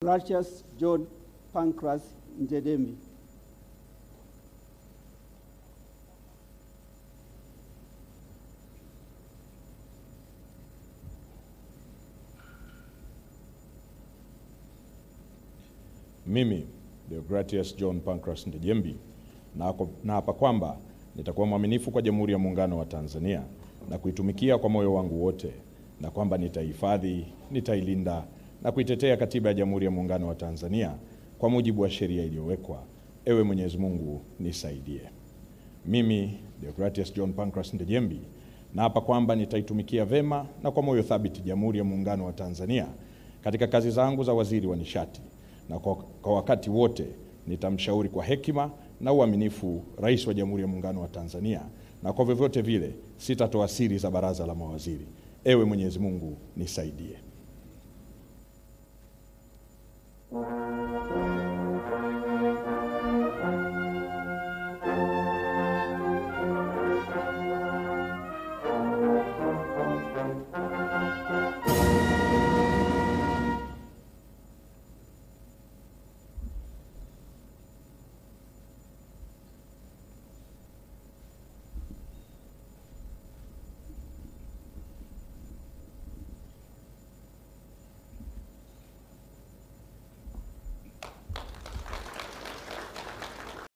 Deogratius John Pancras Ndejembi. Mimi, Deogratius John Pancras Ndejembi, naapa kwamba nitakuwa mwaminifu kwa Jamhuri ya Muungano wa Tanzania na kuitumikia kwa moyo wangu wote, na kwamba nitahifadhi, nitailinda na kuitetea Katiba ya Jamhuri ya Muungano wa Tanzania kwa mujibu wa sheria iliyowekwa. Ewe Mwenyezi Mungu nisaidie. Mimi, Deogratius John Pancras Ndejembi, naapa kwamba nitaitumikia vema na kwa moyo thabiti Jamhuri ya Muungano wa Tanzania katika kazi zangu za waziri wa nishati, na kwa wakati wote nitamshauri kwa hekima na uaminifu Rais wa Jamhuri ya Muungano wa Tanzania, na kwa vyovyote vile sitatoa siri za baraza la mawaziri. Ewe Mwenyezi Mungu nisaidie.